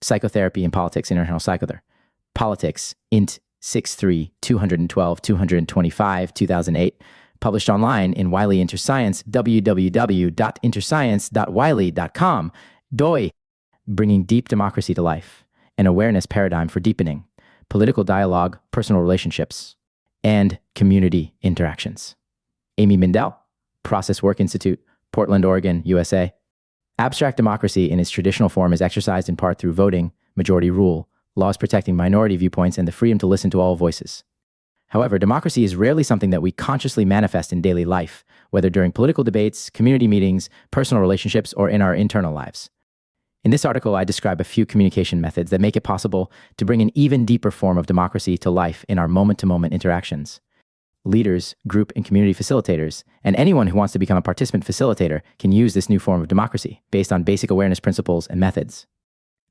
Psychotherapy and Politics, International Psychother. Politics, int 63 212 225 2008. Published online in Wiley Interscience, www.interscience.wiley.com. DOI, Bringing Deep Democracy to Life, an Awareness Paradigm for Deepening Political Dialogue, Personal Relationships, and Community Interactions. Amy Mindell, Process Work Institute, Portland, Oregon, USA. Abstract democracy in its traditional form is exercised in part through voting, majority rule, laws protecting minority viewpoints, and the freedom to listen to all voices. However, democracy is rarely something that we consciously manifest in daily life, whether during political debates, community meetings, personal relationships, or in our internal lives. In this article, I describe a few communication methods that make it possible to bring an even deeper form of democracy to life in our moment-to-moment interactions. Leaders, group and community facilitators, and anyone who wants to become a participant facilitator can use this new form of democracy based on basic awareness principles and methods.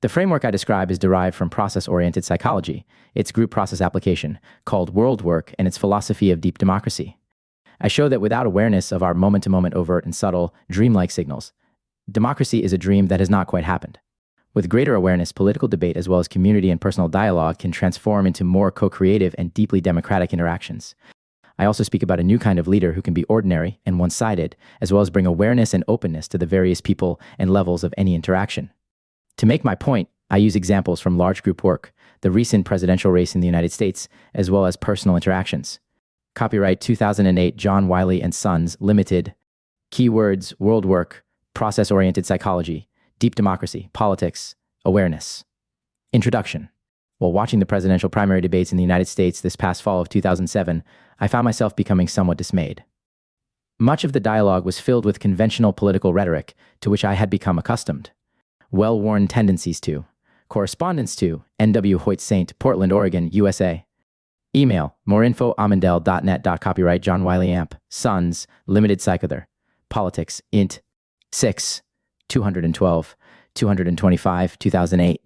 The framework I describe is derived from process-oriented psychology, its group process application, called world work, and its philosophy of deep democracy. I show that without awareness of our moment-to-moment overt and subtle, dreamlike signals, democracy is a dream that has not quite happened. With greater awareness, political debate as well as community and personal dialogue can transform into more co-creative and deeply democratic interactions. I also speak about a new kind of leader who can be ordinary and one-sided, as well as bring awareness and openness to the various people and levels of any interaction. To make my point, I use examples from large group work, the recent presidential race in the United States, as well as personal interactions. Copyright 2008 John Wiley & Sons, Limited. Keywords, world work, process-oriented psychology, deep democracy, politics, awareness. Introduction. While watching the presidential primary debates in the United States this past fall of 2007, I found myself becoming somewhat dismayed. Much of the dialogue was filled with conventional political rhetoric to which I had become accustomed. Well-worn tendencies to, correspondence to, N.W. Hoyt Saint, Portland, Oregon, USA. Email, moreinfo@amandel.net. Copyright John Wiley Amp, Sons, Limited Psychother. Politics, int 6 212 225 2008.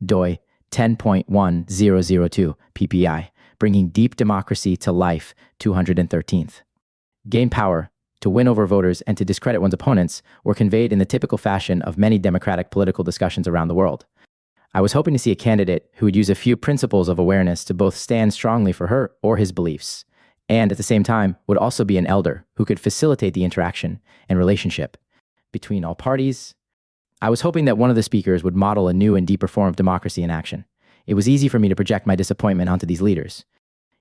DOI 10.1002 PPI, Bringing Deep Democracy to Life, 213th. Gain power, to win over voters and to discredit one's opponents, were conveyed in the typical fashion of many democratic political discussions around the world. I was hoping to see a candidate who would use a few principles of awareness to both stand strongly for her or his beliefs, and at the same time would also be an elder who could facilitate the interaction and relationship between all parties. I was hoping that one of the speakers would model a new and deeper form of democracy in action. It was easy for me to project my disappointment onto these leaders.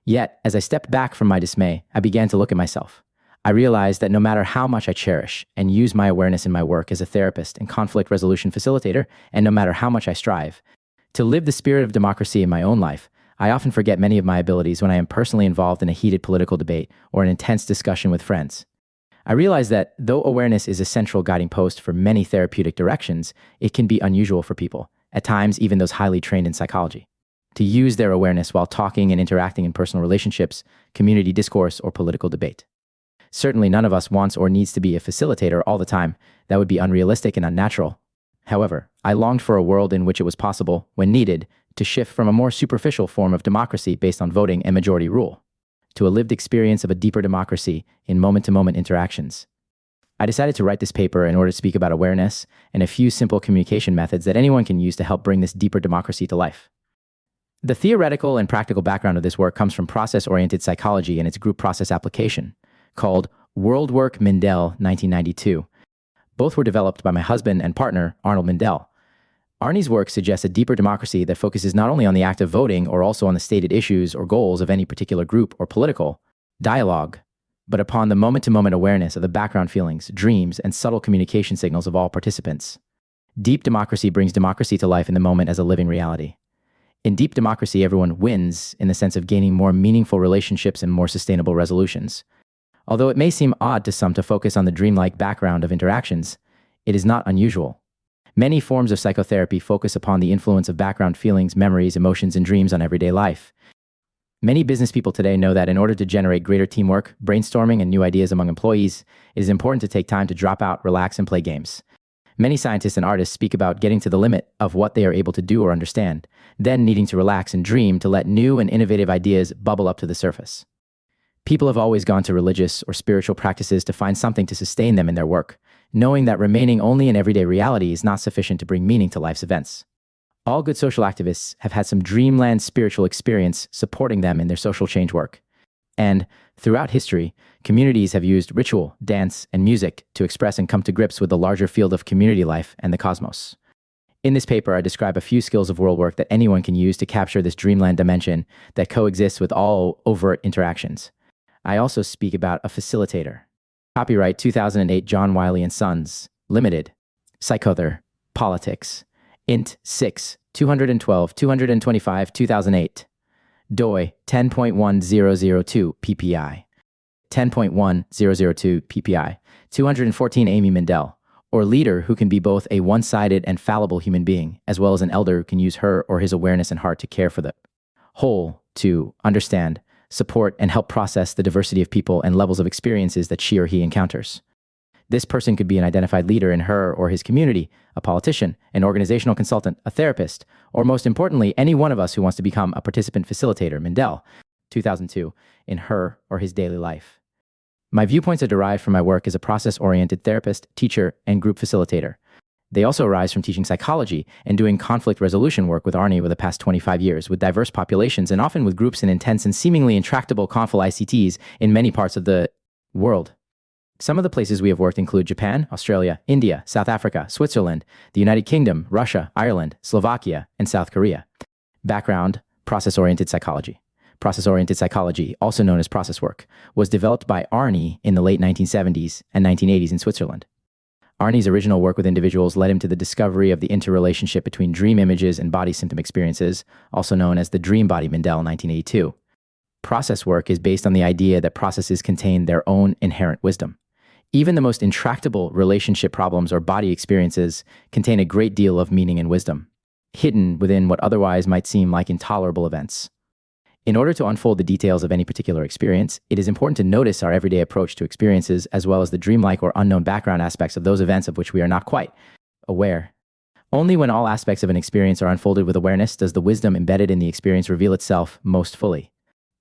Yet, as I stepped back from my dismay, I began to look at myself. I realized that no matter how much I cherish and use my awareness in my work as a therapist and conflict resolution facilitator, and no matter how much I strive to live the spirit of democracy in my own life, I often forget many of my abilities when I am personally involved in a heated political debate or an intense discussion with friends. I realize that though awareness is a central guiding post for many therapeutic directions, it can be unusual for people, at times even those highly trained in psychology, to use their awareness while talking and interacting in personal relationships, community discourse, or political debate. Certainly none of us wants or needs to be a facilitator all the time. That would be unrealistic and unnatural. However, I longed for a world in which it was possible, when needed, to shift from a more superficial form of democracy based on voting and majority rule, to a lived experience of a deeper democracy in moment-to-moment interactions. I decided to write this paper in order to speak about awareness and a few simple communication methods that anyone can use to help bring this deeper democracy to life. The theoretical and practical background of this work comes from process-oriented psychology and its group process application, called World Work Mindell, 1992. Both were developed by my husband and partner, Arnold Mindell. Arnie's work suggests a deeper democracy that focuses not only on the act of voting or also on the stated issues or goals of any particular group or political dialogue, but upon the moment-to-moment awareness of the background feelings, dreams, and subtle communication signals of all participants. Deep democracy brings democracy to life in the moment as a living reality. In deep democracy, everyone wins in the sense of gaining more meaningful relationships and more sustainable resolutions. Although it may seem odd to some to focus on the dreamlike background of interactions, it is not unusual. Many forms of psychotherapy focus upon the influence of background feelings, memories, emotions, and dreams on everyday life. Many business people today know that in order to generate greater teamwork, brainstorming, and new ideas among employees, it is important to take time to drop out, relax, and play games. Many scientists and artists speak about getting to the limit of what they are able to do or understand, then needing to relax and dream to let new and innovative ideas bubble up to the surface. People have always gone to religious or spiritual practices to find something to sustain them in their work, knowing that remaining only in everyday reality is not sufficient to bring meaning to life's events. All good social activists have had some dreamland spiritual experience supporting them in their social change work. And throughout history, communities have used ritual, dance, and music to express and come to grips with the larger field of community life and the cosmos. In this paper, I describe a few skills of world work that anyone can use to capture this dreamland dimension that coexists with all overt interactions. I also speak about a facilitator. Copyright 2008 John Wiley & Sons, Limited, Psychother, Politics, Int 6, 212, 225, 2008. DOI 10.1002 PPI. 10.1002 PPI. 214 Amy Mindell, or leader who can be both a one-sided and fallible human being, as well as an elder who can use her or his awareness and heart to care for the whole, to understand, support, and help process the diversity of people and levels of experiences that she or he encounters. This person could be an identified leader in her or his community, a politician, an organizational consultant, a therapist, or most importantly, any one of us who wants to become a participant facilitator, Mindell, 2002, in her or his daily life. My viewpoints are derived from my work as a process-oriented therapist, teacher, and group facilitator. They also arise from teaching psychology and doing conflict resolution work with Arnie over the past 25 years with diverse populations and often with groups in intense and seemingly intractable conflict ICTs in many parts of the world. Some of the places we have worked include Japan, Australia, India, South Africa, Switzerland, the United Kingdom, Russia, Ireland, Slovakia, and South Korea. Background: process-oriented psychology. Process-oriented psychology, also known as process work, was developed by Arnie in the late 1970s and 1980s in Switzerland. Arnie's original work with individuals led him to the discovery of the interrelationship between dream images and body symptom experiences, also known as the dream body Mindell, 1982. Process work is based on the idea that processes contain their own inherent wisdom. Even the most intractable relationship problems or body experiences contain a great deal of meaning and wisdom, hidden within what otherwise might seem like intolerable events. In order to unfold the details of any particular experience, it is important to notice our everyday approach to experiences as well as the dreamlike or unknown background aspects of those events of which we are not quite aware. Only when all aspects of an experience are unfolded with awareness does the wisdom embedded in the experience reveal itself most fully.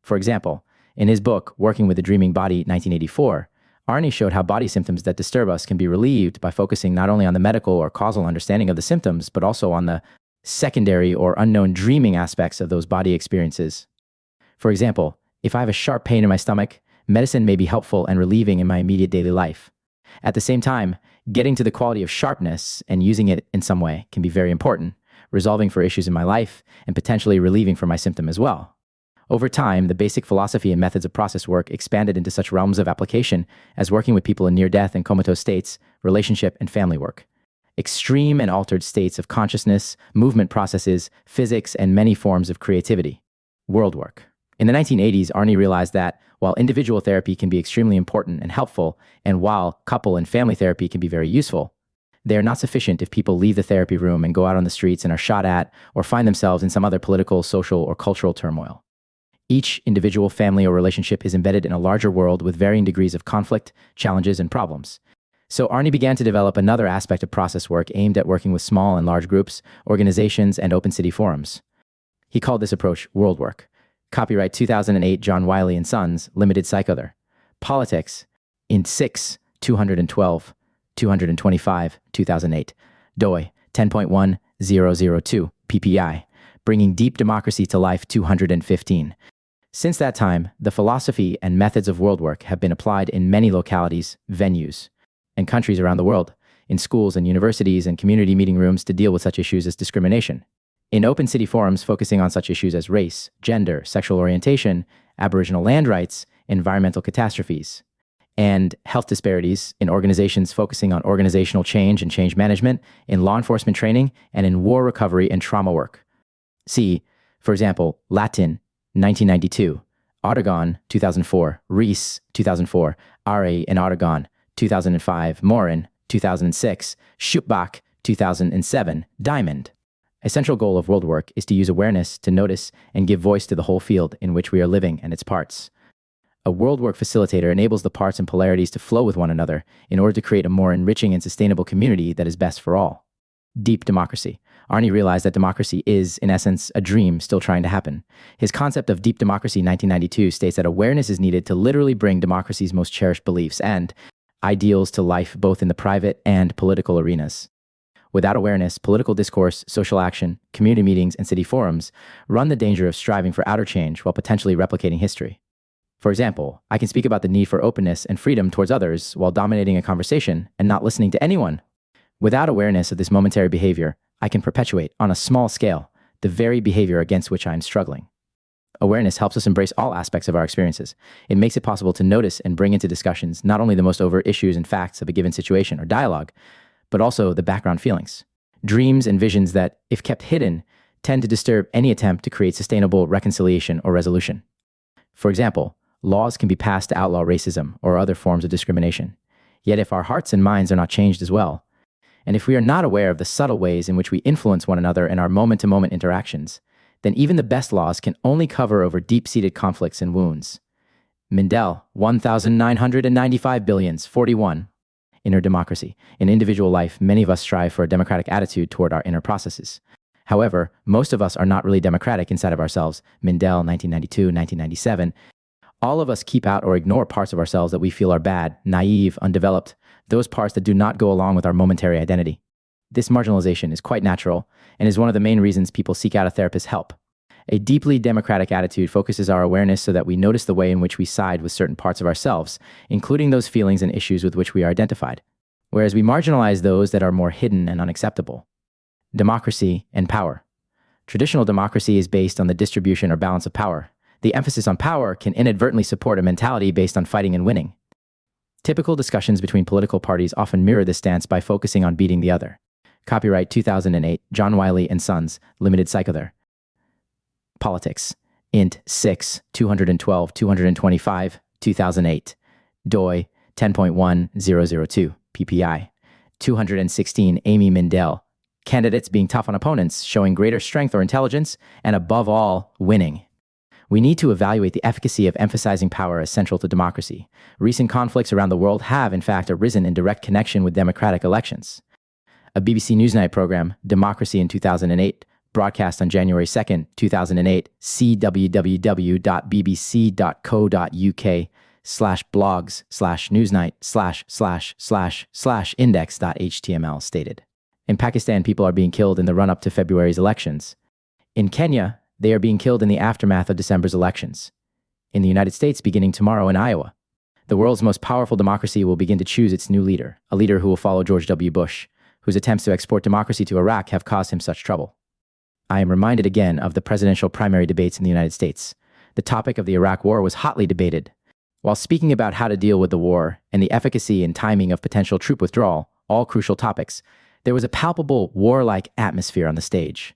For example, in his book, Working with the Dreaming Body, 1984, Arnie showed how body symptoms that disturb us can be relieved by focusing not only on the medical or causal understanding of the symptoms, but also on the secondary or unknown dreaming aspects of those body experiences. For example, if I have a sharp pain in my stomach, medicine may be helpful and relieving in my immediate daily life. At the same time, getting to the quality of sharpness and using it in some way can be very important, resolving for issues in my life and potentially relieving from my symptom as well. Over time, the basic philosophy and methods of process work expanded into such realms of application as working with people in near-death and comatose states, relationship and family work, extreme and altered states of consciousness, movement processes, physics, and many forms of creativity. World work. In the 1980s, Arnie realized that while individual therapy can be extremely important and helpful, and while couple and family therapy can be very useful, they are not sufficient if people leave the therapy room and go out on the streets and are shot at or find themselves in some other political, social, or cultural turmoil. Each individual, family, or relationship is embedded in a larger world with varying degrees of conflict, challenges, and problems. So Arnie began to develop another aspect of process work aimed at working with small and large groups, organizations, and open city forums. He called this approach world work. Copyright 2008 John Wiley & Sons, Limited, Psychother. Politics, Int 6, 212, 225, 2008. DOI 10.1002 PPI. Bringing Deep Democracy to Life, 215. Since that time, the philosophy and methods of world work have been applied in many localities, venues, and countries around the world, in schools and universities and community meeting rooms to deal with such issues as discrimination, in open city forums focusing on such issues as race, gender, sexual orientation, Aboriginal land rights, environmental catastrophes, and health disparities in organizations focusing on organizational change and change management, in law enforcement training, and in war recovery and trauma work. See, for example, Latin, 1992, Otagon, 2004, Reese, 2004, Ari in Otagon, 2005, Morin, 2006, Schupbach, 2007, Diamond. A central goal of world work is to use awareness to notice and give voice to the whole field in which we are living and its parts. A world work facilitator enables the parts and polarities to flow with one another in order to create a more enriching and sustainable community that is best for all. Deep democracy. Arnie realized that democracy is, in essence, a dream still trying to happen. His concept of deep democracy 1992 states that awareness is needed to literally bring democracy's most cherished beliefs and ideals to life both in the private and political arenas. Without awareness, political discourse, social action, community meetings, and city forums run the danger of striving for outer change while potentially replicating history. For example, I can speak about the need for openness and freedom towards others while dominating a conversation and not listening to anyone. Without awareness of this momentary behavior, I can perpetuate, on a small scale, the very behavior against which I am struggling. Awareness helps us embrace all aspects of our experiences. It makes it possible to notice and bring into discussions not only the most overt issues and facts of a given situation or dialogue, but also the background feelings, dreams and visions that, if kept hidden, tend to disturb any attempt to create sustainable reconciliation or resolution. For example, laws can be passed to outlaw racism or other forms of discrimination. Yet if our hearts and minds are not changed as well, and if we are not aware of the subtle ways in which we influence one another in our moment-to-moment interactions, then even the best laws can only cover over deep-seated conflicts and wounds. Mindell, 1995 billions, 41. Inner democracy. In individual life, many of us strive for a democratic attitude toward our inner processes. However, most of us are not really democratic inside of ourselves. Mindell, 1992, 1997. All of us keep out or ignore parts of ourselves that we feel are bad, naive, undeveloped, those parts that do not go along with our momentary identity. This marginalization is quite natural and is one of the main reasons people seek out a therapist's help. A deeply democratic attitude focuses our awareness so that we notice the way in which we side with certain parts of ourselves, including those feelings and issues with which we are identified, whereas we marginalize those that are more hidden and unacceptable. Democracy and power. Traditional democracy is based on the distribution or balance of power. The emphasis on power can inadvertently support a mentality based on fighting and winning. Typical discussions between political parties often mirror this stance by focusing on beating the other. Copyright 2008, John Wiley & Sons, Limited Psychother. Politics. Int. 6, 212-225, 2008. doi 10.1002, pp. 216, Amy Mindell. Candidates being tough on opponents, showing greater strength or intelligence, and above all, winning. We need to evaluate the efficacy of emphasizing power as central to democracy. Recent conflicts around the world have, in fact, arisen in direct connection with democratic elections. A BBC Newsnight program, Democracy in 2008, broadcast on January 2nd, 2008, see www.bbc.co.uk/blogs/newsnight/index.html stated. In Pakistan, people are being killed in the run-up to February's elections. In Kenya, they are being killed in the aftermath of December's elections. In the United States, beginning tomorrow in Iowa. The world's most powerful democracy will begin to choose its new leader, a leader who will follow George W. Bush, whose attempts to export democracy to Iraq have caused him such trouble. I am reminded again of the presidential primary debates in the United States. The topic of the Iraq War was hotly debated. While speaking about how to deal with the war and the efficacy and timing of potential troop withdrawal, all crucial topics, there was a palpable warlike atmosphere on the stage.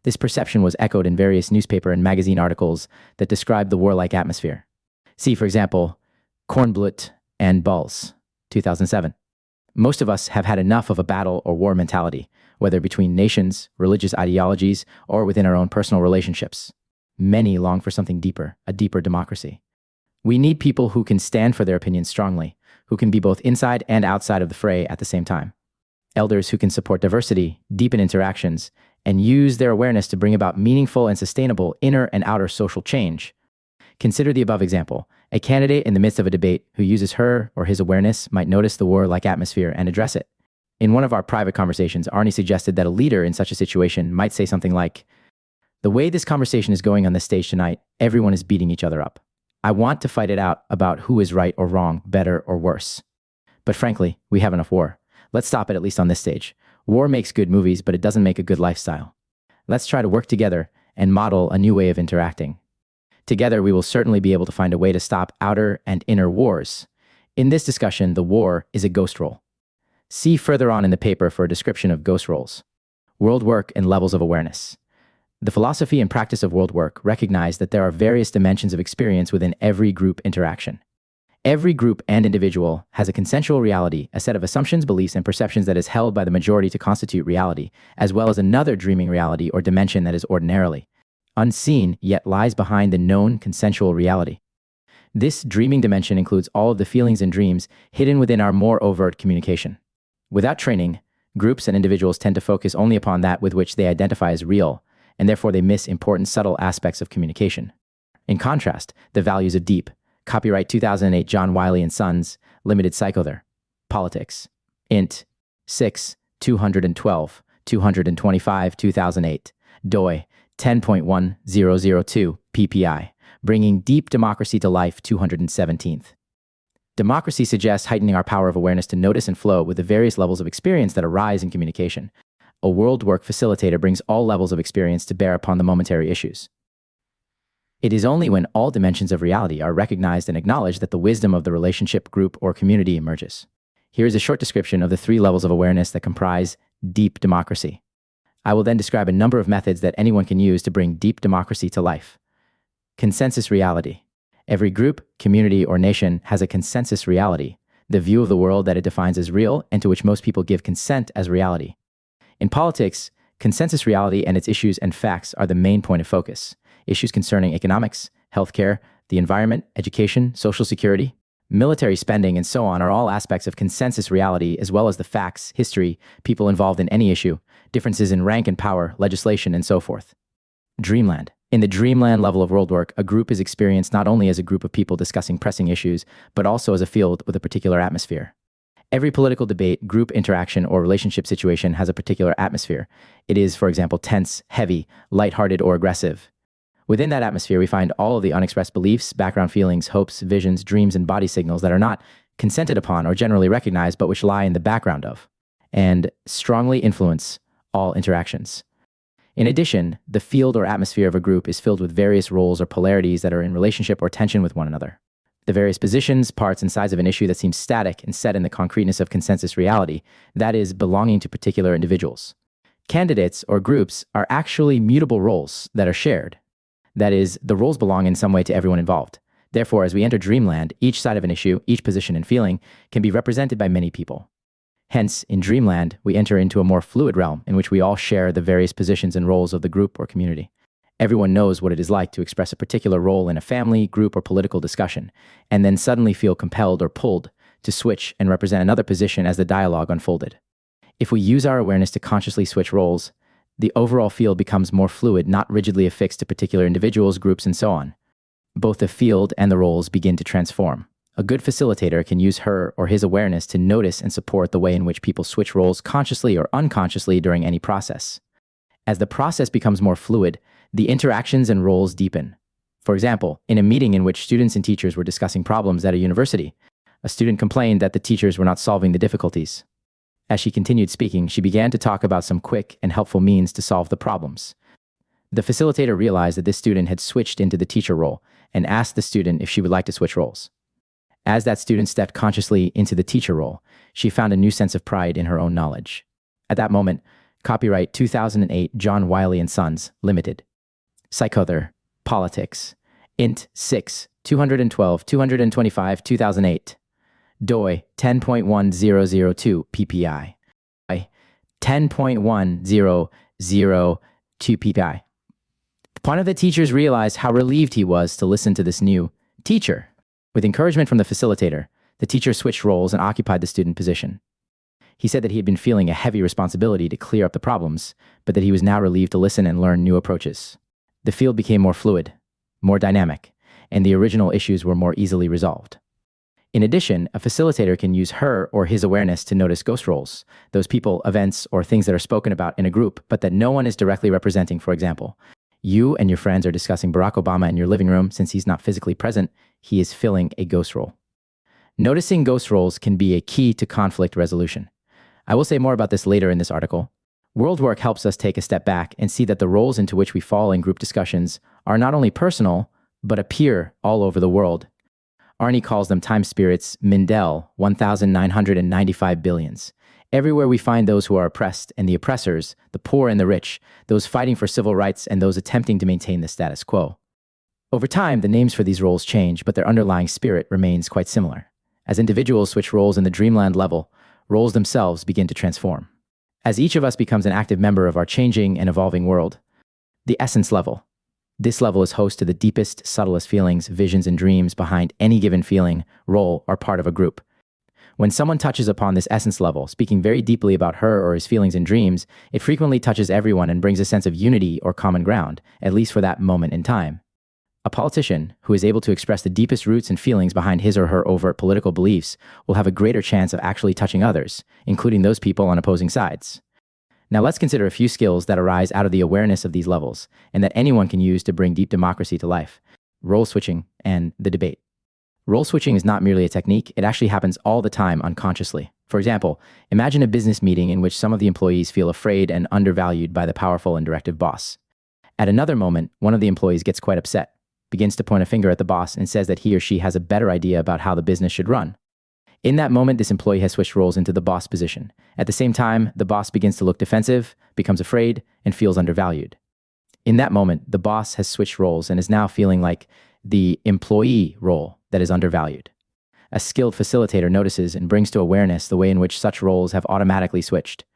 This perception was echoed in various newspaper and magazine articles that described the warlike atmosphere. See, for example, Kornblut and Bulls, 2007. Most of us have had enough of a battle or war mentality, whether between nations, religious ideologies, or within our own personal relationships. Many long for something deeper, a deeper democracy. We need people who can stand for their opinions strongly, who can be both inside and outside of the fray at the same time. Elders who can support diversity, deepen interactions, and use their awareness to bring about meaningful and sustainable inner and outer social change. Consider the above example. A candidate in the midst of a debate who uses her or his awareness might notice the warlike atmosphere and address it. In one of our private conversations, Arnie suggested that a leader in such a situation might say something like, "The way this conversation is going on this stage tonight, everyone is beating each other up. I want to fight it out about who is right or wrong, better or worse. But frankly, we have enough war. Let's stop it at least on this stage. War makes good movies, but it doesn't make a good lifestyle. Let's try to work together and model a new way of interacting. Together, we will certainly be able to find a way to stop outer and inner wars. In this discussion, the war is a ghost role. See further on in the paper for a description of ghost roles. World work and levels of awareness. The philosophy and practice of world work recognize that there are various dimensions of experience within every group interaction. Every group and individual has a consensual reality, a set of assumptions, beliefs, and perceptions that is held by the majority to constitute reality, as well as another dreaming reality or dimension that is ordinarily unseen, yet lies behind the known consensual reality. This dreaming dimension includes all of the feelings and dreams hidden within our more overt communication. Without training, groups and individuals tend to focus only upon that with which they identify as real, and therefore they miss important subtle aspects of communication. In contrast, the values of deep. Copyright 2008 John Wiley & Sons, Limited Psychother. Politics. Int. 6, 212, 225, 2008, doi 10.1002 ppi, bringing deep democracy to life 217th. Democracy suggests heightening our power of awareness to notice and flow with the various levels of experience that arise in communication. A world work facilitator brings all levels of experience to bear upon the momentary issues. It is only when all dimensions of reality are recognized and acknowledged that the wisdom of the relationship, group, or community emerges. Here is a short description of the 3 levels of awareness that comprise deep democracy. I will then describe a number of methods that anyone can use to bring deep democracy to life. Consensus reality. Every group, community, or nation has a consensus reality, the view of the world that it defines as real and to which most people give consent as reality. In politics, consensus reality and its issues and facts are the main point of focus. Issues concerning economics, healthcare, the environment, education, social security, military spending, and so on are all aspects of consensus reality, as well as the facts, history, people involved in any issue, differences in rank and power, legislation, and so forth. Dreamland. In the dreamland level of world work, a group is experienced not only as a group of people discussing pressing issues, but also as a field with a particular atmosphere. Every political debate, group interaction, or relationship situation has a particular atmosphere. It is, for example, tense, heavy, lighthearted, or aggressive. Within that atmosphere, we find all of the unexpressed beliefs, background feelings, hopes, visions, dreams, and body signals that are not consented upon or generally recognized, but which lie in the background of, and strongly influence all interactions. In addition, the field or atmosphere of a group is filled with various roles or polarities that are in relationship or tension with one another. The various positions, parts, and sides of an issue that seems static and set in the concreteness of consensus reality, that is, belonging to particular individuals. Candidates or groups are actually mutable roles that are shared. That is, the roles belong in some way to everyone involved. Therefore, as we enter dreamland, each side of an issue, each position and feeling, can be represented by many people. Hence, in dreamland, we enter into a more fluid realm in which we all share the various positions and roles of the group or community. Everyone knows what it is like to express a particular role in a family, group, or political discussion, and then suddenly feel compelled or pulled to switch and represent another position as the dialogue unfolded. If we use our awareness to consciously switch roles, the overall field becomes more fluid, not rigidly affixed to particular individuals, groups, and so on. Both the field and the roles begin to transform. A good facilitator can use her or his awareness to notice and support the way in which people switch roles consciously or unconsciously during any process. As the process becomes more fluid, the interactions and roles deepen. For example, in a meeting in which students and teachers were discussing problems at a university, a student complained that the teachers were not solving the difficulties. As she continued speaking, she began to talk about some quick and helpful means to solve the problems. The facilitator realized that this student had switched into the teacher role and asked the student if she would like to switch roles. As that student stepped consciously into the teacher role, she found a new sense of pride in her own knowledge. At that moment, copyright 2008 John Wiley & Sons, Limited. Psychother, Politics, Int 6, 212, 225, 2008. DOI 10.1002 ppi. 10.1002 ppi. One of the teachers realized how relieved he was to listen to this new teacher. With encouragement from the facilitator, the teacher switched roles and occupied the student position. He said that he had been feeling a heavy responsibility to clear up the problems, but that he was now relieved to listen and learn new approaches. The field became more fluid, more dynamic, and the original issues were more easily resolved. In addition, a facilitator can use her or his awareness to notice ghost roles, those people, events, or things that are spoken about in a group, but that no one is directly representing. For example, you and your friends are discussing Barack Obama in your living room. Since he's not physically present, he is filling a ghost role. Noticing ghost roles can be a key to conflict resolution. I will say more about this later in this article. World work helps us take a step back and see that the roles into which we fall in group discussions are not only personal, but appear all over the world. Arnie calls them time spirits, Mindell, 1,995 billions. Everywhere we find those who are oppressed and the oppressors, the poor and the rich, those fighting for civil rights and those attempting to maintain the status quo. Over time, the names for these roles change, but their underlying spirit remains quite similar. As individuals switch roles in the dreamland level, roles themselves begin to transform. As each of us becomes an active member of our changing and evolving world, the essence level. This level is host to the deepest, subtlest feelings, visions, and dreams behind any given feeling, role, or part of a group. When someone touches upon this essence level, speaking very deeply about her or his feelings and dreams, it frequently touches everyone and brings a sense of unity or common ground, at least for that moment in time. A politician who is able to express the deepest roots and feelings behind his or her overt political beliefs will have a greater chance of actually touching others, including those people on opposing sides. Now let's consider a few skills that arise out of the awareness of these levels and that anyone can use to bring deep democracy to life: role switching and the debate. Role switching is not merely a technique, it actually happens all the time unconsciously. For example, imagine a business meeting in which some of the employees feel afraid and undervalued by the powerful and directive boss. At another moment, one of the employees gets quite upset, begins to point a finger at the boss, and says that he or she has a better idea about how the business should run. In that moment, this employee has switched roles into the boss position. At the same time, the boss begins to look defensive, becomes afraid, and feels undervalued. In that moment, the boss has switched roles and is now feeling like the employee role that is undervalued. A skilled facilitator notices and brings to awareness the way in which such roles have automatically switched.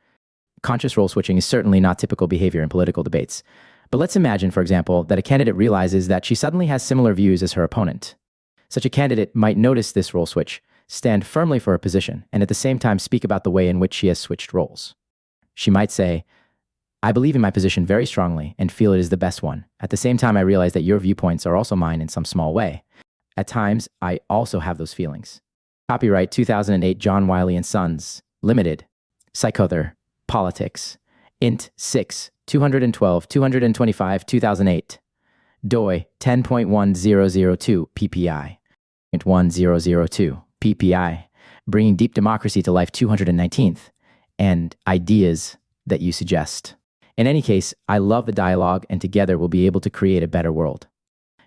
Conscious role switching is certainly not typical behavior in political debates. But let's imagine, for example, that a candidate realizes that she suddenly has similar views as her opponent. Such a candidate might notice this role switch, stand firmly for her position, and at the same time speak about the way in which she has switched roles. She might say, "I believe in my position very strongly and feel it is the best one. At the same time, I realize that your viewpoints are also mine in some small way. At times, I also have those feelings." Copyright 2008 John Wiley & Sons, Limited. Psychother, Politics. Int 6, 212, 225, 2008. DOI 10.1002 PPI. 1002 PPI. Bringing Deep Democracy to Life 219th. And ideas that you suggest. In any case, I love the dialogue, and together we'll be able to create a better world.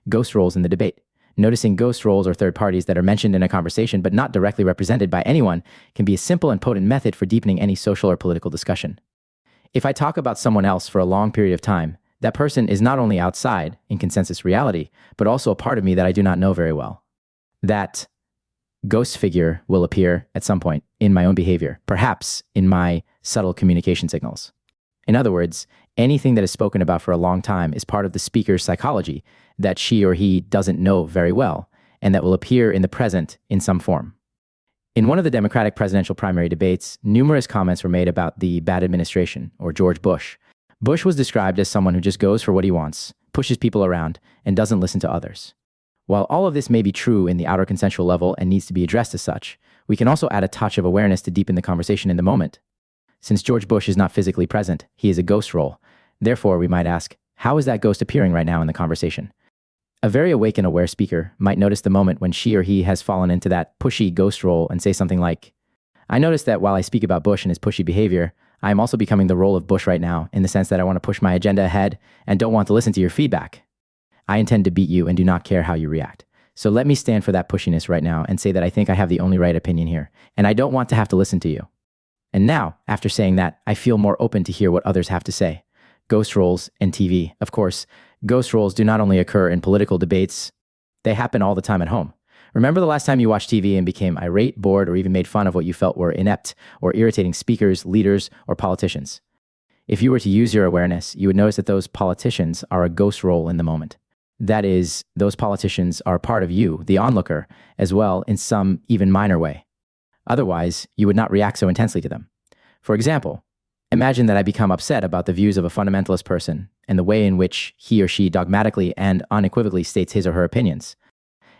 Ghost roles in the debate. Noticing ghost roles or third parties that are mentioned in a conversation but not directly represented by anyone can be a simple and potent method for deepening any social or political discussion. If I talk about someone else for a long period of time, that person is not only outside in consensus reality, but also a part of me that I do not know very well. That ghost figure will appear at some point in my own behavior, perhaps in my subtle communication signals. In other words, anything that is spoken about for a long time is part of the speaker's psychology that she or he doesn't know very well, and that will appear in the present in some form. In one of the Democratic presidential primary debates, numerous comments were made about the bad administration, or George Bush. Bush was described as someone who just goes for what he wants, pushes people around, and doesn't listen to others. While all of this may be true in the outer consensual level and needs to be addressed as such, we can also add a touch of awareness to deepen the conversation in the moment. Since George Bush is not physically present, he is a ghost role. Therefore, we might ask, how is that ghost appearing right now in the conversation? A very awake and aware speaker might notice the moment when she or he has fallen into that pushy ghost role and say something like, "I notice that while I speak about Bush and his pushy behavior, I am also becoming the role of Bush right now, in the sense that I want to push my agenda ahead and don't want to listen to your feedback. I intend to beat you and do not care how you react. So let me stand for that pushiness right now and say that I think I have the only right opinion here, and I don't want to have to listen to you." And now, after saying that, I feel more open to hear what others have to say. Ghost roles and TV. Of course, ghost roles do not only occur in political debates, they happen all the time at home. Remember the last time you watched TV and became irate, bored, or even made fun of what you felt were inept or irritating speakers, leaders, or politicians? If you were to use your awareness, you would notice that those politicians are a ghost role in the moment. That is, those politicians are part of you, the onlooker, as well in some even minor way. Otherwise, you would not react so intensely to them. For example, imagine that I become upset about the views of a fundamentalist person and the way in which he or she dogmatically and unequivocally states his or her opinions.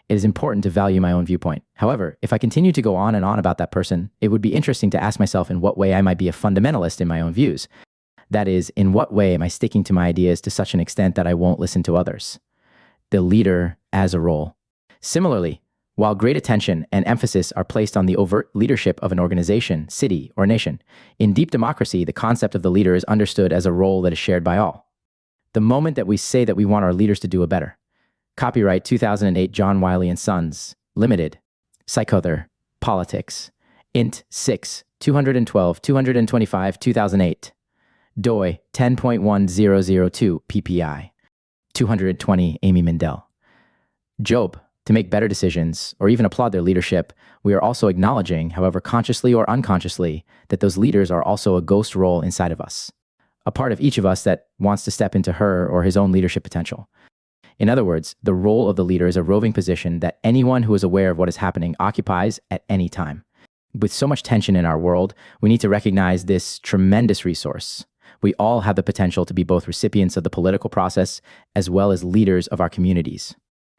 It is important to value my own viewpoint. However, if I continue to go on and on about that person, it would be interesting to ask myself in what way I might be a fundamentalist in my own views. That is, in what way am I sticking to my ideas to such an extent that I won't listen to others? The leader as a role. Similarly, while great attention and emphasis are placed on the overt leadership of an organization, city, or nation, in deep democracy, the concept of the leader is understood as a role that is shared by all. The moment that we say that we want our leaders to do a better. Copyright 2008 John Wiley & Sons, Limited. Psychother, Politics. Int 6, 212, 225, 2008. DOI 10.1002 PPI. 220 Amy Mindell. Job. To make better decisions, or even applaud their leadership, we are also acknowledging, however consciously or unconsciously, that those leaders are also a ghost role inside of us, a part of each of us that wants to step into her or his own leadership potential. In other words, the role of the leader is a roving position that anyone who is aware of what is happening occupies at any time. With so much tension in our world, we need to recognize this tremendous resource. We all have the potential to be both recipients of the political process as well as leaders of our communities.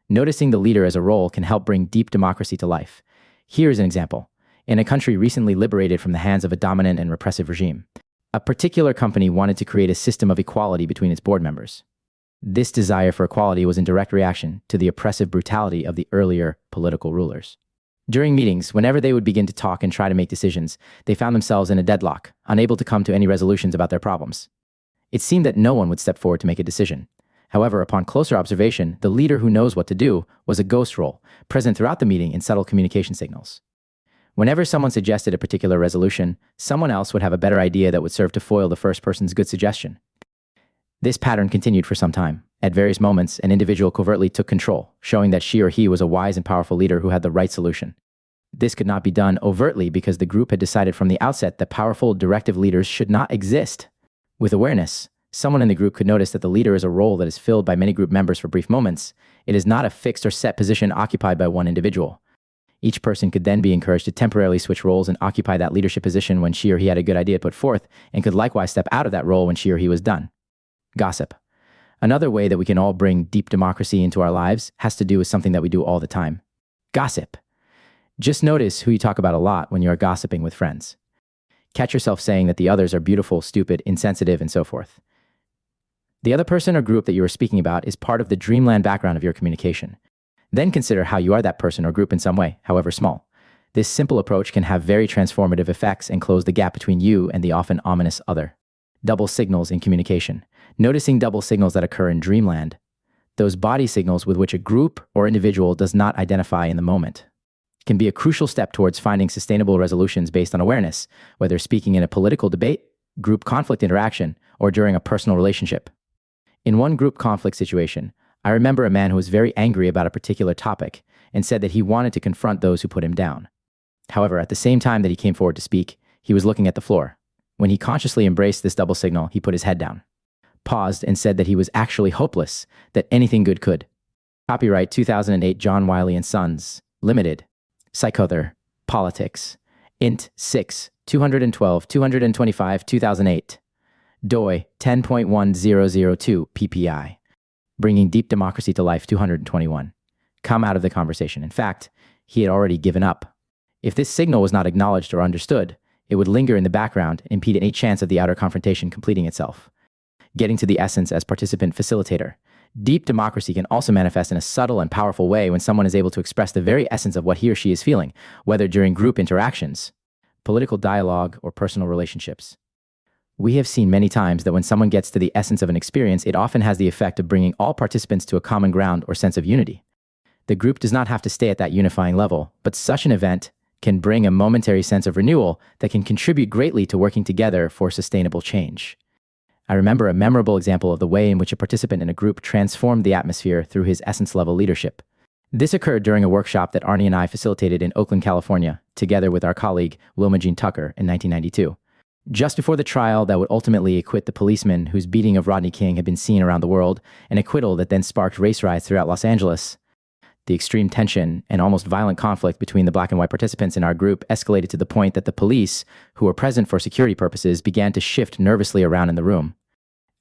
Noticing the leader as a role can help bring deep democracy to life. Here's an example. In a country recently liberated from the hands of a dominant and repressive regime, a particular company wanted to create a system of equality between its board members. This desire for equality was in direct reaction to the oppressive brutality of the earlier political rulers. During meetings, whenever they would begin to talk and try to make decisions, they found themselves in a deadlock, unable to come to any resolutions about their problems. It seemed that no one would step forward to make a decision. However, upon closer observation, the leader who knows what to do was a ghost role, present throughout the meeting in subtle communication signals. Whenever someone suggested a particular resolution, someone else would have a better idea that would serve to foil the first person's good suggestion. This pattern continued for some time. At various moments, an individual covertly took control, showing that she or he was a wise and powerful leader who had the right solution. This could not be done overtly because the group had decided from the outset that powerful, directive leaders should not exist. With awareness, someone in the group could notice that the leader is a role that is filled by many group members for brief moments. It is not a fixed or set position occupied by one individual. Each person could then be encouraged to temporarily switch roles and occupy that leadership position when she or he had a good idea put forth, and could likewise step out of that role when she or he was done. Gossip. Another way that we can all bring deep democracy into our lives has to do with something that we do all the time. Gossip. Just notice who you talk about a lot when you are gossiping with friends. Catch yourself saying that the others are beautiful, stupid, insensitive, and so forth. The other person or group that you are speaking about is part of the dreamland background of your communication. Then consider how you are that person or group in some way, however small. This simple approach can have very transformative effects and close the gap between you and the often ominous other. Double signals in communication. Noticing double signals that occur in dreamland. Those body signals with which a group or individual does not identify in the moment can be a crucial step towards finding sustainable resolutions based on awareness, whether speaking in a political debate, group conflict interaction, or during a personal relationship. In one group conflict situation, I remember a man who was very angry about a particular topic and said that he wanted to confront those who put him down. However, at the same time that he came forward to speak, he was looking at the floor. When he consciously embraced this double signal, he put his head down, paused, and said that he was actually hopeless, that anything good could. Copyright 2008 John Wiley & Sons, Limited. Psychother, Politics. Int 6, 212, 225, 2008. DOI 10.1002 PPI. Bringing Deep Democracy to Life 221. Come out of the conversation. In fact, he had already given up. If this signal was not acknowledged or understood, it would linger in the background and impede any chance of the outer confrontation completing itself. Getting to the essence as participant facilitator. Deep democracy can also manifest in a subtle and powerful way when someone is able to express the very essence of what he or she is feeling, whether during group interactions, political dialogue, or personal relationships. We have seen many times that when someone gets to the essence of an experience, it often has the effect of bringing all participants to a common ground or sense of unity. The group does not have to stay at that unifying level, but such an event can bring a momentary sense of renewal that can contribute greatly to working together for sustainable change. I remember a memorable example of the way in which a participant in a group transformed the atmosphere through his essence-level leadership. This occurred during a workshop that Arnie and I facilitated in Oakland, California, together with our colleague Wilma Jean Tucker in 1992. Just before the trial that would ultimately acquit the policeman whose beating of Rodney King had been seen around the world, an acquittal that then sparked race riots throughout Los Angeles, the extreme tension and almost violent conflict between the black and white participants in our group escalated to the point that the police, who were present for security purposes, began to shift nervously around in the room.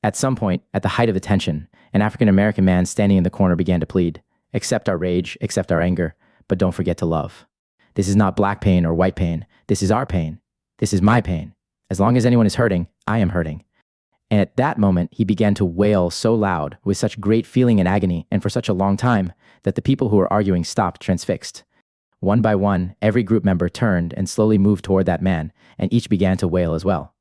At some point, at the height of the tension, an African-American man standing in the corner began to plead, "Accept our rage, accept our anger, but don't forget to love. This is not black pain or white pain. This is our pain. This is my pain. As long as anyone is hurting, I am hurting." And at that moment, he began to wail so loud, with such great feeling and agony, and for such a long time, that the people who were arguing stopped transfixed. One by one, every group member turned and slowly moved toward that man, and each began to wail as well.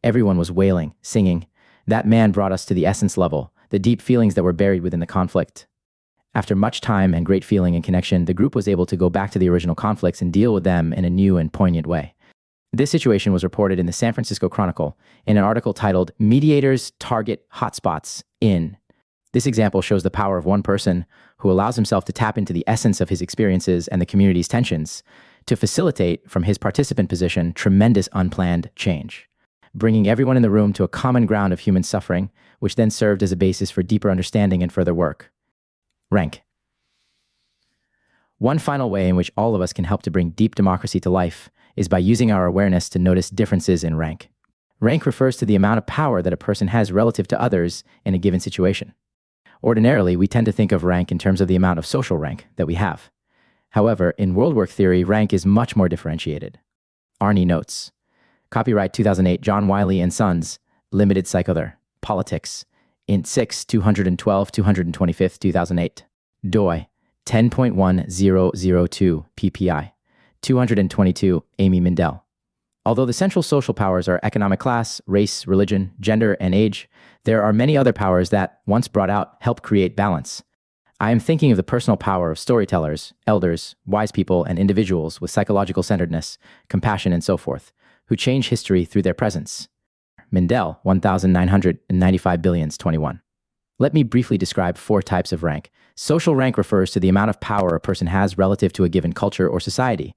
Everyone was wailing, singing. That man brought us to the essence level, the deep feelings that were buried within the conflict. After much time and great feeling and connection, the group was able to go back to the original conflicts and deal with them in a new and poignant way. This situation was reported in the San Francisco Chronicle in an article titled "Mediators Target Hotspots in." This example shows the power of one person who allows himself to tap into the essence of his experiences and the community's tensions to facilitate, from his participant position, tremendous unplanned change, bringing everyone in the room to a common ground of human suffering, which then served as a basis for deeper understanding and further work. Rank. One final way in which all of us can help to bring deep democracy to life is by using our awareness to notice differences in rank. Rank refers to the amount of power that a person has relative to others in a given situation. Ordinarily, we tend to think of rank in terms of the amount of social rank that we have. However, in world work theory, rank is much more differentiated. Arnie notes. Copyright 2008, John Wiley and Sons, Limited Psychother, Politics, Int 6, 212, 225, 2008. DOI, 10.1002 PPI, 222, Amy Mindell. Although the central social powers are economic class, race, religion, gender, and age, there are many other powers that, once brought out, help create balance. I am thinking of the personal power of storytellers, elders, wise people, and individuals with psychological centeredness, compassion, and so forth, who change history through their presence. Mindell, 1995 billions, 21. Let me briefly describe 4 types of rank. Social rank refers to the amount of power a person has relative to a given culture or society.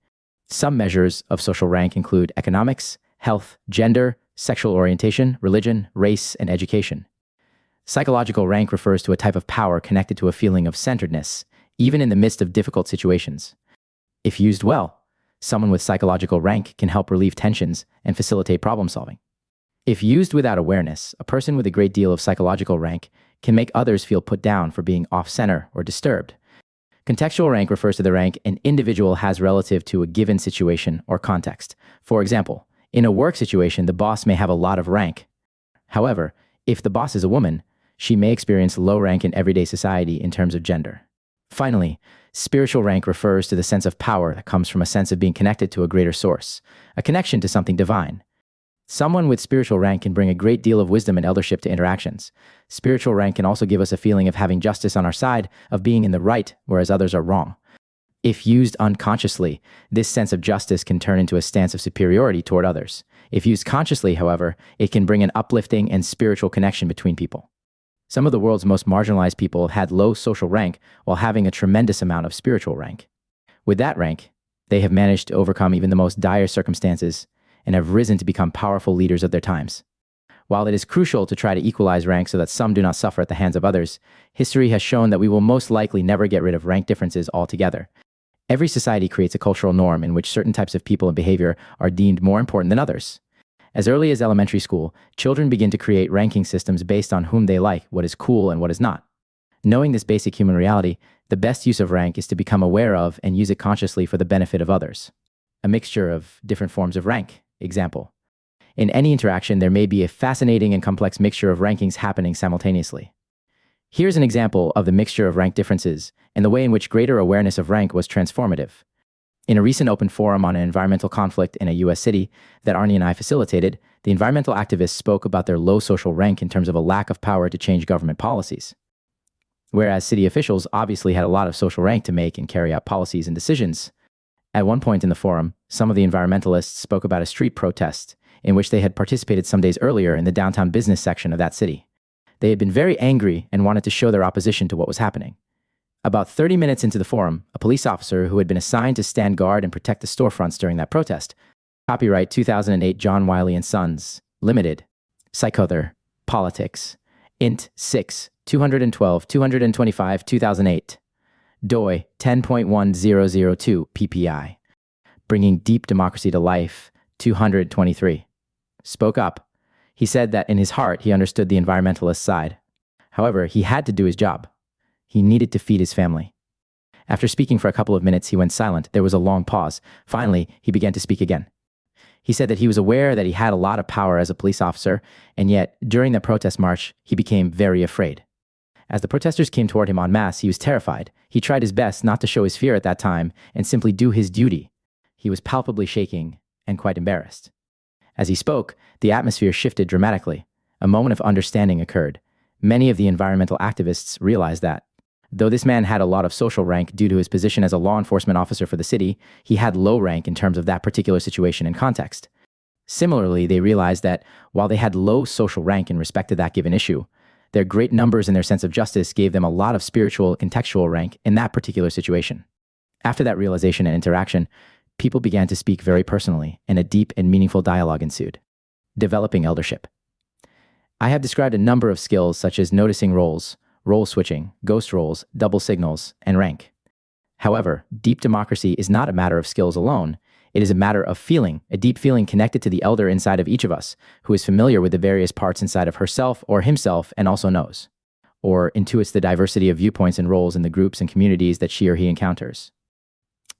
Some measures of social rank include economics, health, gender, sexual orientation, religion, race, and education. Psychological rank refers to a type of power connected to a feeling of centeredness, even in the midst of difficult situations. If used well, someone with psychological rank can help relieve tensions and facilitate problem solving. If used without awareness, a person with a great deal of psychological rank can make others feel put down for being off-center or disturbed. Contextual rank refers to the rank an individual has relative to a given situation or context. For example, in a work situation, the boss may have a lot of rank. However, if the boss is a woman, she may experience low rank in everyday society in terms of gender. Finally, spiritual rank refers to the sense of power that comes from a sense of being connected to a greater source, a connection to something divine. Someone with spiritual rank can bring a great deal of wisdom and eldership to interactions. Spiritual rank can also give us a feeling of having justice on our side, of being in the right, whereas others are wrong. If used unconsciously, this sense of justice can turn into a stance of superiority toward others. If used consciously, however, it can bring an uplifting and spiritual connection between people. Some of the world's most marginalized people had low social rank while having a tremendous amount of spiritual rank. With that rank, they have managed to overcome even the most dire circumstances and have risen to become powerful leaders of their times. While it is crucial to try to equalize rank so that some do not suffer at the hands of others, history has shown that we will most likely never get rid of rank differences altogether. Every society creates a cultural norm in which certain types of people and behavior are deemed more important than others. As early as elementary school, children begin to create ranking systems based on whom they like, what is cool and what is not. Knowing this basic human reality, the best use of rank is to become aware of and use it consciously for the benefit of others. A mixture of different forms of rank. Example. In any interaction, there may be a fascinating and complex mixture of rankings happening simultaneously. Here's an example of the mixture of rank differences and the way in which greater awareness of rank was transformative. In a recent open forum on an environmental conflict in a U.S. city that Arnie and I facilitated, the environmental activists spoke about their low social rank in terms of a lack of power to change government policies. Whereas city officials obviously had a lot of social rank to make and carry out policies and decisions. At one point in the forum, some of the environmentalists spoke about a street protest in which they had participated some days earlier in the downtown business section of that city. They had been very angry and wanted to show their opposition to what was happening. About 30 minutes into the forum, a police officer who had been assigned to stand guard and protect the storefronts during that protest. Copyright 2008 John Wiley and Sons, Limited, Psychother, Politics, Int 6, 212, 225, 2008. DOI 10.1002 PPI. Bringing Deep Democracy to Life, 223. Spoke up. He said that in his heart he understood the environmentalist side. However, he had to do his job. He needed to feed his family. After speaking for a couple of minutes, he went silent. There was a long pause. Finally, he began to speak again. He said that he was aware that he had a lot of power as a police officer, and yet, during the protest march, he became very afraid. As the protesters came toward him en masse, he was terrified. He tried his best not to show his fear at that time and simply do his duty. He was palpably shaking and quite embarrassed. As he spoke, the atmosphere shifted dramatically. A moment of understanding occurred. Many of the environmental activists realized that, though this man had a lot of social rank due to his position as a law enforcement officer for the city, he had low rank in terms of that particular situation and context. Similarly, they realized that while they had low social rank in respect to that given issue, their great numbers and their sense of justice gave them a lot of spiritual, contextual rank in that particular situation. After that realization and interaction, people began to speak very personally, and a deep and meaningful dialogue ensued. Developing eldership. I have described a number of skills such as noticing roles, role switching, ghost roles, double signals, and rank. However, deep democracy is not a matter of skills alone. It is a matter of feeling, a deep feeling connected to the elder inside of each of us, who is familiar with the various parts inside of herself or himself and also knows. or intuits the diversity of viewpoints and roles in the groups and communities that she or he encounters.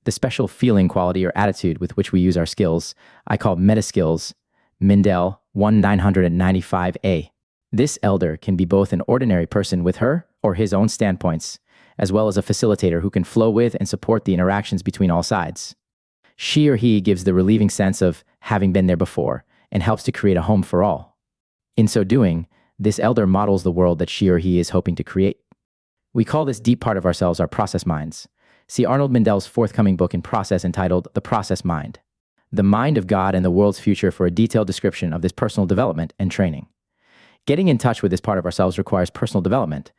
The special feeling quality or attitude with which we use our skills, I call metaskills, Mindell 1995A. This elder can be both an ordinary person with her or his own standpoints, as well as a facilitator who can flow with and support the interactions between all sides. She or he gives the relieving sense of having been there before and helps to create a home for all. In so doing, this elder models the world that she or he is hoping to create. We call this deep part of ourselves our process minds. See Arnold Mindell's forthcoming book in Process entitled The Process Mind, the mind of God and the world's future, for a detailed description of this personal development and training. Getting in touch with this part of ourselves requires personal development.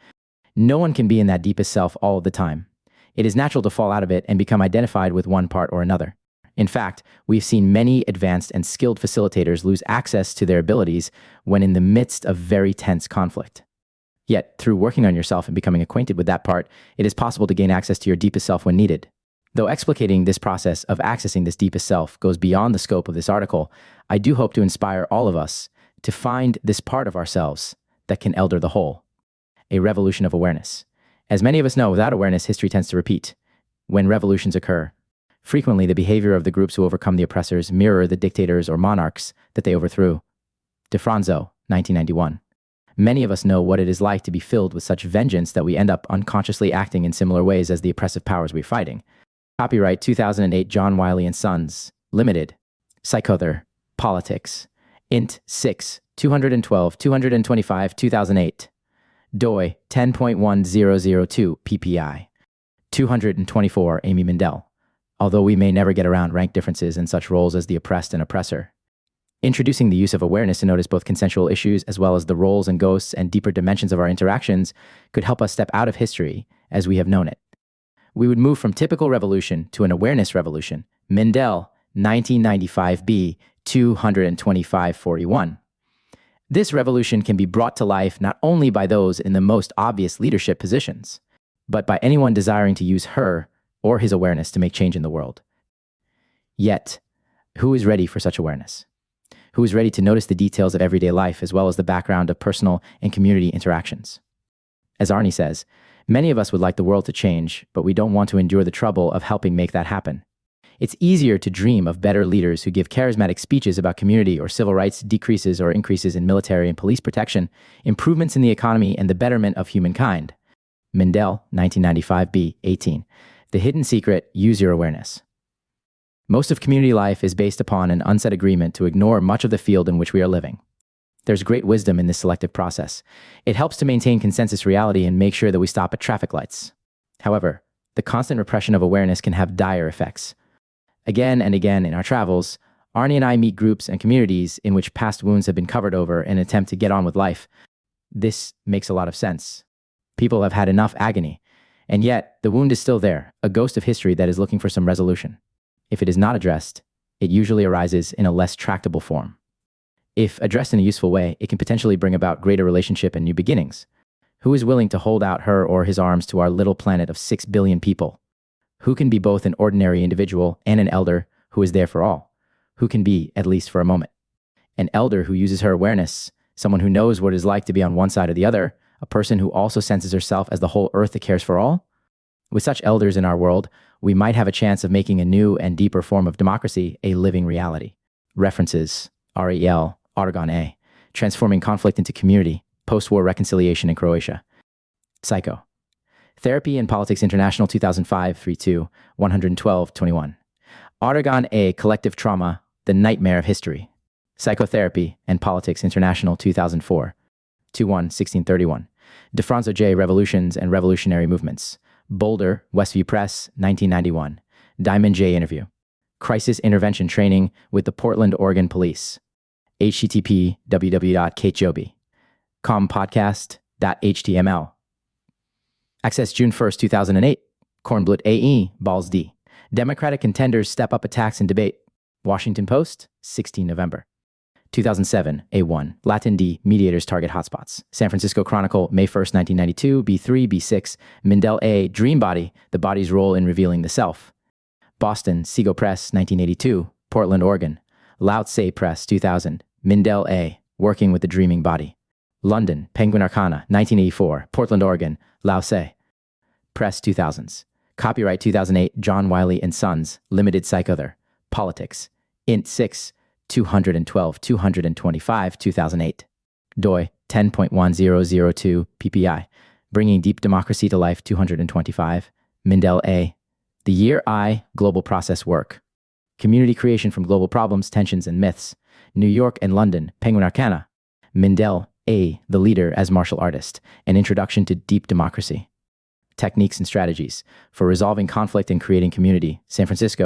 No one can be in that deepest self all of the time. It is natural to fall out of it and become identified with one part or another. In fact, we've seen many advanced and skilled facilitators lose access to their abilities when in the midst of very tense conflict. Yet, through working on yourself and becoming acquainted with that part, it is possible to gain access to your deepest self when needed. Though explicating this process of accessing this deepest self goes beyond the scope of this article, I do hope to inspire all of us to find this part of ourselves that can elder the whole. A revolution of awareness. As many of us know, without awareness, history tends to repeat. When revolutions occur, frequently the behavior of the groups who overcome the oppressors mirror the dictators or monarchs that they overthrew. DeFranco, 1991. Many of us know what it is like to be filled with such vengeance that we end up unconsciously acting in similar ways as the oppressive powers we're fighting. Copyright 2008 John Wiley & Sons, Limited. Psychother, Politics. Int 6, 212, 225, 2008. DOI 10.1002 PPI. 224 Amy Mindell. Although we may never get around rank differences in such roles as the oppressed and oppressor. Introducing the use of awareness to notice both consensual issues as well as the roles and ghosts and deeper dimensions of our interactions could help us step out of history as we have known it. We would move from typical revolution to an awareness revolution. Mindell, 1995b, 22541. This revolution can be brought to life not only by those in the most obvious leadership positions, but by anyone desiring to use her or his awareness to make change in the world. Yet, who is ready for such awareness? Who is ready to notice the details of everyday life as well as the background of personal and community interactions? As Arnie says, many of us would like the world to change, but we don't want to endure the trouble of helping make that happen. It's easier to dream of better leaders who give charismatic speeches about community or civil rights decreases or increases in military and police protection, improvements in the economy, and the betterment of humankind. Mindell, 1995b, 18. The hidden secret, use your awareness. Most of community life is based upon an unsaid agreement to ignore much of the field in which we are living. There's great wisdom in this selective process. It helps to maintain consensus reality and make sure that we stop at traffic lights. However, the constant repression of awareness can have dire effects. Again and again in our travels, Arnie and I meet groups and communities in which past wounds have been covered over in an attempt to get on with life. This makes a lot of sense. People have had enough agony, and yet the wound is still there, a ghost of history that is looking for some resolution. If it is not addressed, it usually arises in a less tractable form. If addressed in a useful way, it can potentially bring about greater relationship and new beginnings. Who is willing to hold out her or his arms to our little planet of 6 billion people? Who can be both an ordinary individual and an elder who is there for all? Who can be, at least for a moment, an elder who uses her awareness, someone who knows what it is like to be on one side or the other, a person who also senses herself as the whole earth that cares for all? With such elders in our world, we might have a chance of making a new and deeper form of democracy a living reality. References, REL, Argon A, Transforming Conflict into Community, Post-War Reconciliation in Croatia. Psycho. Therapy and Politics International 2005, 32, 112-21. Argon A, Collective Trauma, The Nightmare of History. Psychotherapy and Politics International 2004, 21-1631. DeFranco J, Revolutions and Revolutionary Movements. Boulder, Westview Press, 1991. Diamond J interview. Crisis Intervention Training with the Portland, Oregon Police. http www.katejoby.compodcast.html. Access June 1st, 2008. Kornblut AE, Balls D. Democratic contenders step up attacks in debate. Washington Post, 16 November. 2007, A1, Latin D, Mediators Target Hotspots. San Francisco Chronicle, May 1st, 1992, B3, B6, Mindell A, Dream Body, The Body's Role in Revealing the Self. Boston, Seago Press, 1982, Portland, Oregon. Lao Tse Press, 2000, Mindell A, Working with the Dreaming Body. London, Penguin Arcana, 1984. Portland, Oregon, Lao Tse. Press 2000s. Copyright 2008, John Wiley & Sons, Limited Psychother. Politics. Int 6, 212, 225, 2008. DOI 10.1002 PPI. Bringing Deep Democracy to Life 225. Mindell A. The Year I, Global Process Work. Community Creation from Global Problems, Tensions, and Myths. New York and London, Penguin Arcana. Mindell A. The Leader as Martial Artist. An Introduction to Deep Democracy. Techniques and Strategies for Resolving Conflict and Creating Community, San Francisco.